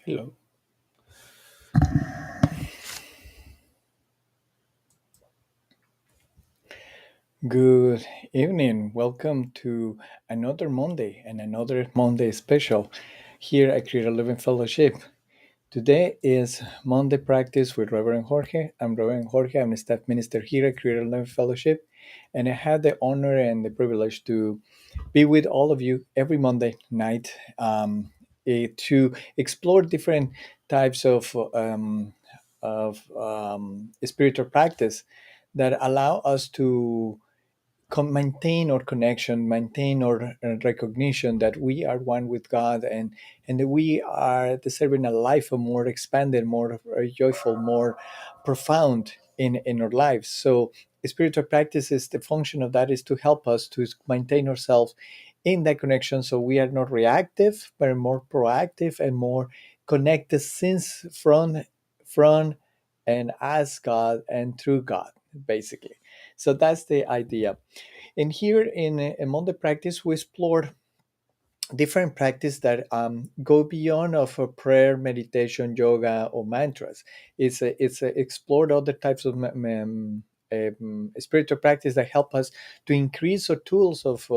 Hello. Good evening. Welcome to another Monday and another Monday special here at Create a Living Fellowship. Today is Monday practice with Reverend Jorge. I'm Reverend Jorge. I'm a staff minister here at Create a Living Fellowship, and I had the honor and the privilege to be with all of you every Monday night to explore different types of spiritual practice that allow us to maintain our connection, maintain our recognition that we are one with God, and that we are deserving a life of more expanded, more joyful, more profound in our lives. So spiritual practices, the function of that is to help us to maintain ourselves in that connection, so we are not reactive but more proactive and more connected since from and as God and through God, basically. So that's the idea. And here in Monday practice, we explored different practice that go beyond of a prayer, meditation, yoga, or mantras. It's explored other types of spiritual practice that help us to increase our tools of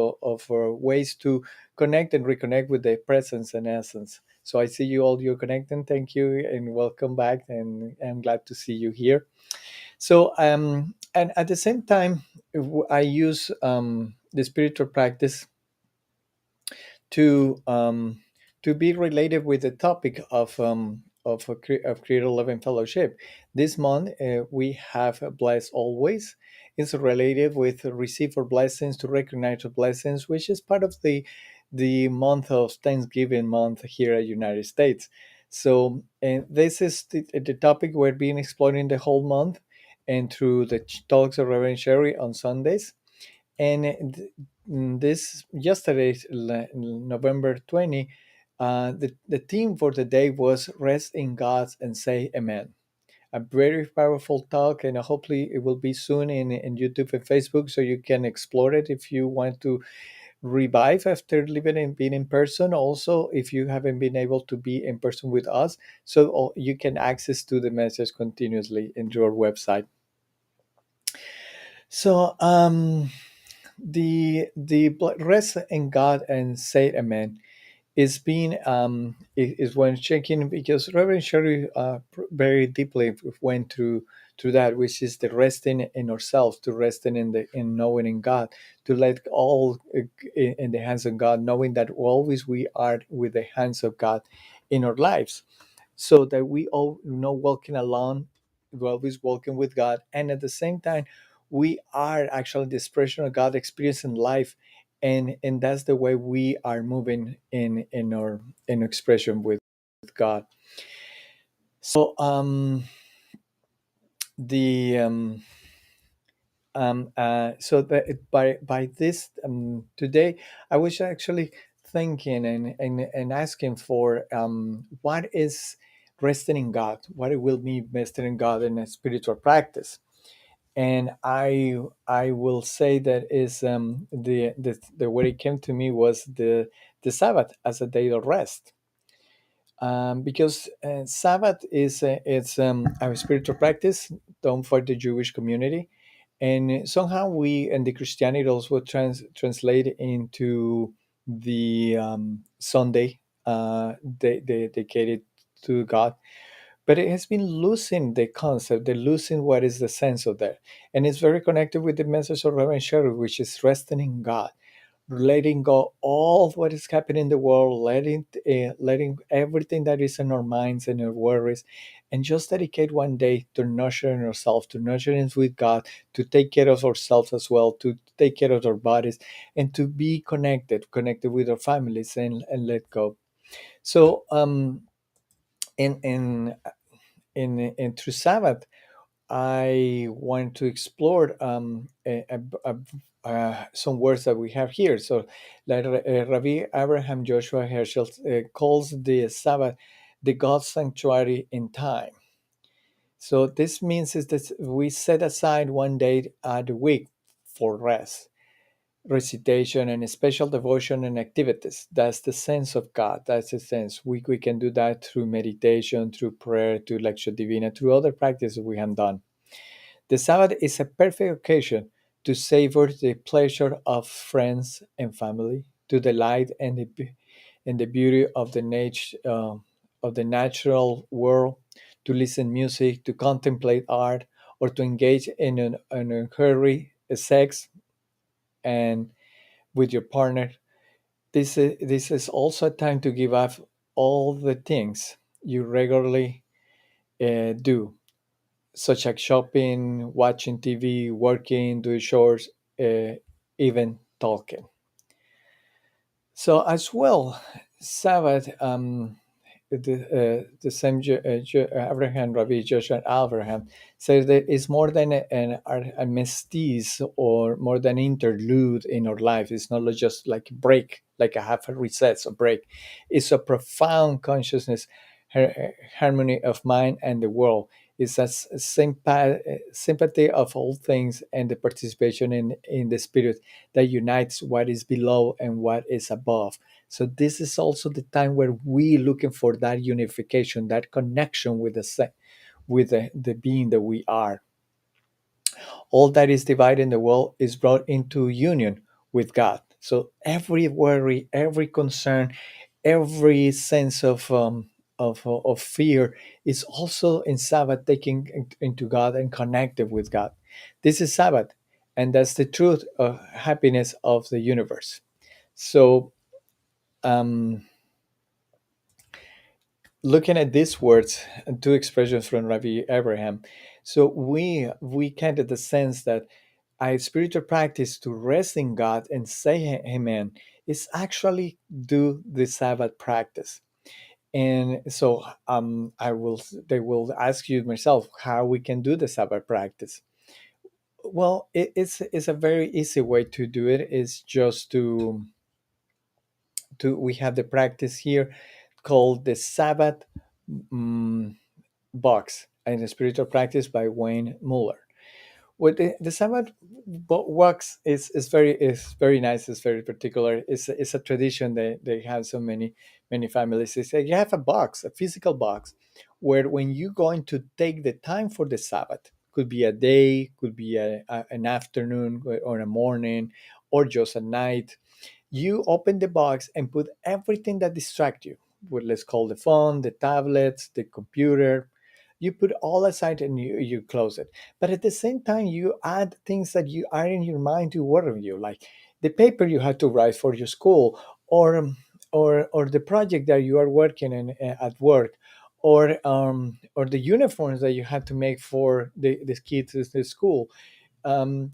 ways to connect and reconnect with the presence and essence. So I see you all. You're connecting. Thank you and welcome back. And I'm glad to see you here. So, and at the same time, I use the spiritual practice to to be related with the topic of Creator Living Fellowship. This month, we have Bless Always. It's related with receive our blessings, to recognize our blessings, which is part of the month of Thanksgiving month here at United States. So, and this is the topic we're being exploring the whole month, and through the talks of Reverend Sherry on Sundays. And this yesterday, November 20, the theme for the day was rest in God and say amen. A very powerful talk, and hopefully it will be soon in YouTube and Facebook, so you can explore it if you want to revive after living and being in person. Also, if you haven't been able to be in person with us, so you can access to the message continuously in your website. So the rest in God and say amen is being is when checking, because Reverend Sherry very deeply went through that, which is the resting in ourselves, to resting in knowing in God, to let all in the hands of God, knowing that always we are with the hands of God in our lives, so that we all walking alone, we're always walking with God, and at the same time we are actually the expression of God experiencing life, and that's the way we are moving in our in expression with God. So the so that by this today I was actually thinking and asking for what is resting in God, what it will mean resting in God in a spiritual practice. And I will say that is the way it came to me was the Sabbath as a day of rest, because Sabbath is it's a spiritual practice done for the Jewish community, and somehow we and the Christianity also translate into the Sunday, dedicated to God, but it has been losing the concept, the losing what is the sense of that. And it's very connected with the message of Reverend Sherry, which is resting in God, letting go all of what is happening in the world, letting everything that is in our minds and our worries, and just dedicate one day to nurturing ourselves, to nurturing with God, to take care of ourselves as well, to take care of our bodies, and to be connected with our families, and let go. So in through Sabbath, I want to explore some words that we have here. So, like Rabbi Abraham Joshua Herschel calls the Sabbath the God's sanctuary in time. So this means is that we set aside one day a week for rest, recitation and special devotion and activities. That's the sense of God. That's the sense. We can do that through meditation, through prayer, through lectio divina, through other practices we have done. The Sabbath is a perfect occasion to savor the pleasure of friends and family, to delight in the beauty of the of the natural world, to listen music, to contemplate art, or to engage in a hurry sex and with your partner. This is also a time to give up all the things you regularly do, such as shopping, watching TV, working, doing chores, even talking. So as well, Sabbath, the same Abraham Rabbi Joshua Abraham says that it's more than a mestiz or more than interlude in our life. It's not just like a break, like a half a reset, a break. It's a profound consciousness, harmony of mind and the world. It's a sympathy of all things and the participation in the spirit that unites what is below and what is above. So this is also the time where we looking for that unification, that connection with with the being that we are. All that is divided in the world is brought into union with God. So every worry, every concern, every sense of fear is also in Sabbath taken into God and connected with God. This is Sabbath, and that's the truth of happiness of the universe. So, um, looking at these words and two expressions from Rabbi Abraham, so we can get the sense that a spiritual practice to rest in God and say Amen is actually do the Sabbath practice. And so I will they will ask you myself how we can do the Sabbath practice. Well, it's a very easy way to do it. Is just to we have the practice here called the Sabbath um, box and the spiritual practice by Wayne Muller. What the Sabbath works is very nice. It's very particular. It's a tradition that they have so many families. It's like you have a box, a physical box, where when you're going to take the time for the Sabbath, could be a day, could be an afternoon or a morning, or just a night, you open the box and put everything that distract you. Well, let's call the phone, the tablets, the computer. You put all aside and you close it. But at the same time, you add things that you are in your mind to worry you, like the paper you have to write for your school, or or the project that you are working in at work, or the uniforms that you have to make for the kids at the school. Um,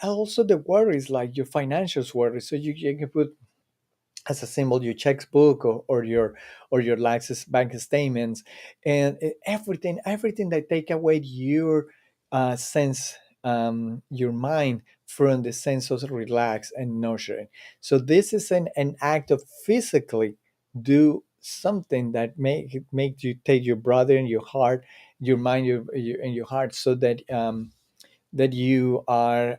Also the worries like your financials worries. So you can put as a symbol your checkbook or your license bank statements and everything that take away your sense your mind from the sense of relax and nurturing. So this is an act of physically do something that make you take your brother and your heart, your mind, and your heart, so that you are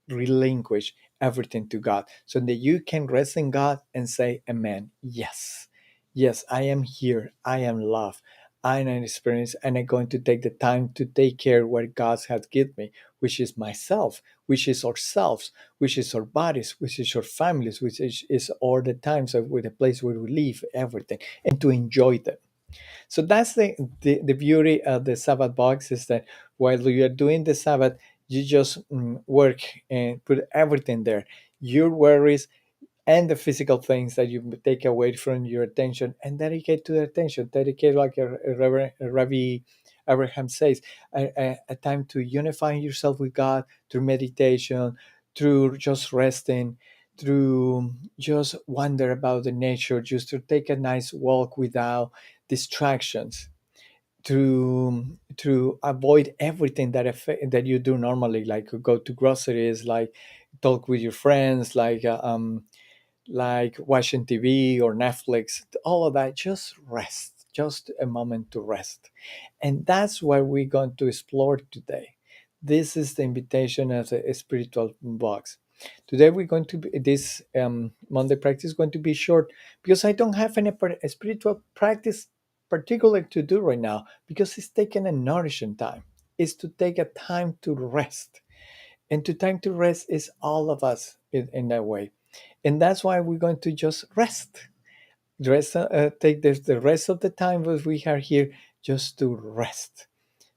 relinquish everything to God, so that you can rest in God and say, Amen. Yes, yes, I am here. I am loved. I am an experience, and I'm going to take the time to take care of what God has given me, which is myself, which is ourselves, which is our bodies, which is our families, which is all the times of with the place where we live, everything, and to enjoy them. So that's the beauty of the Sabbath box is that while you are doing the Sabbath, you just work and put everything there. Your worries and the physical things that you take away from your attention and dedicate to the attention. Dedicate, like Rabbi Abraham says, a time to unify yourself with God through meditation, through just resting, through just wonder about the nature, just to take a nice walk without distractions, to avoid everything that you do normally, like go to groceries, like talk with your friends, like watching TV or Netflix, all of that. Just rest, just a moment to rest. And that's what we're going to explore today. This is the invitation of the spiritual box. Today we're going to be this Monday practice is going to be short because I don't have any a spiritual practice particular to do right now because it's taking a nourishing time. It's to take a time to rest, and to time to rest is all of us in that way, and that's why we're going to just take the rest of the time that we are here just to rest,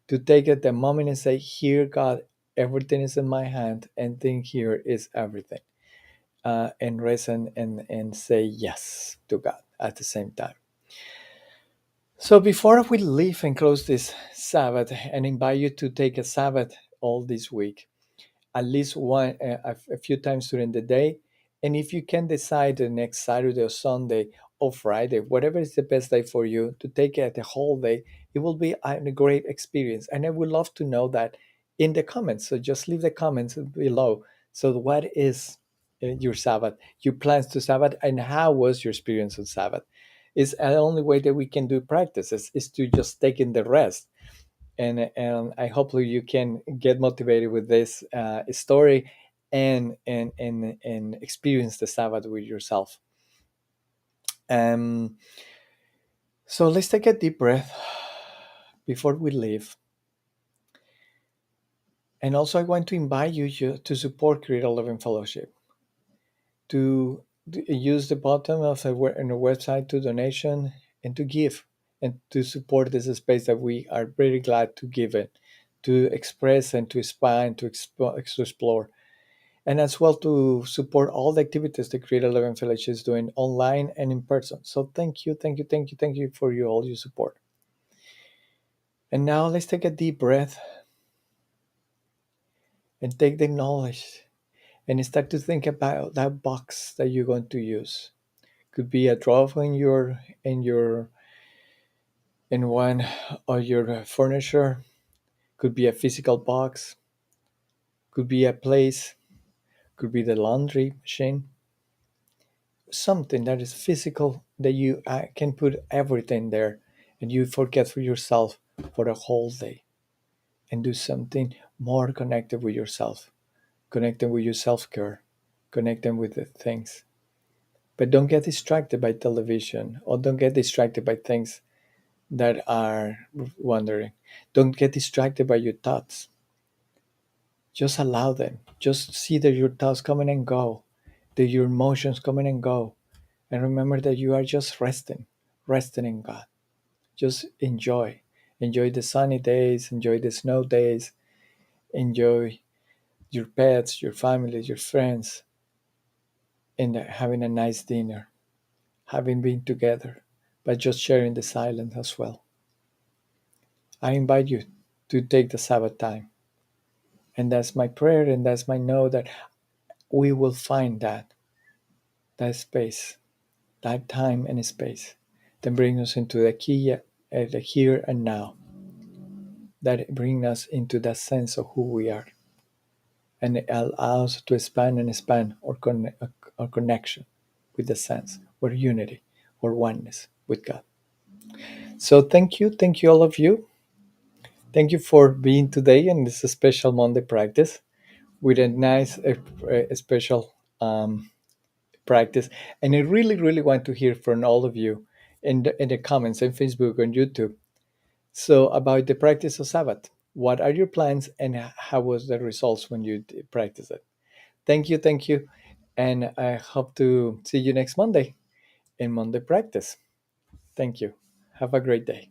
to take it the moment and say, here, God, everything is in my hand, and then here is everything. And rest and say yes to God at the same time. So before we leave and close this Sabbath and invite you to take a Sabbath all this week, at least a few times during the day. And if you can decide the next Saturday or Sunday or Friday, whatever is the best day for you, to take it the whole day, it will be a great experience. And I would love to know that in the comments. So just leave the comments below. So what is your Sabbath, your plans to Sabbath, and how was your experience on Sabbath? Is the only way that we can do practices is to just take in the rest, and I hopefully you can get motivated with this story and experience the Sabbath with yourself. Um, so let's take a deep breath before we leave. And also, I want to invite you to support Creative Living Fellowship, to use the bottom of on the website to donation and to give and to support this space that we are very glad to give it, to express and to expand, to explore, and as well to support all the activities the Creative Living Village is doing online and in person. So thank you, thank you, thank you, thank you for all your support. And now let's take a deep breath and take the knowledge and start to think about that box that you're going to use. Could be a drawer in one of your furniture. Could be a physical box. Could be a place. Could be the laundry machine. Something that is physical that you can put everything there, and you forget for yourself for a whole day, and do something more connected with yourself, connecting with your self-care, connecting with the things. But don't get distracted by television, or don't get distracted by things that are wandering. Don't get distracted by your thoughts. Just allow them. Just see that your thoughts coming and go, that your emotions coming and go. And remember that you are just resting in God. Just enjoy. Enjoy the sunny days, enjoy the snow days, enjoy your pets, your family, your friends, and having a nice dinner, having been together, but just sharing the silence as well. I invite you to take the Sabbath time. And that's my prayer, and that's my know that we will find that space, that time and space that brings us into the here and now, that bring us into that sense of who we are, and it allows us to expand our connection with the sense, or unity, or oneness with God. So thank you all of you. Thank you for being today in this special Monday practice with a nice, special practice. And I really, really want to hear from all of you in the comments on Facebook and YouTube. So about the practice of Sabbath, what are your plans and how was the results when you practice it? Thank you. And I hope to see you next Monday in Monday practice. Thank you. Have a great day.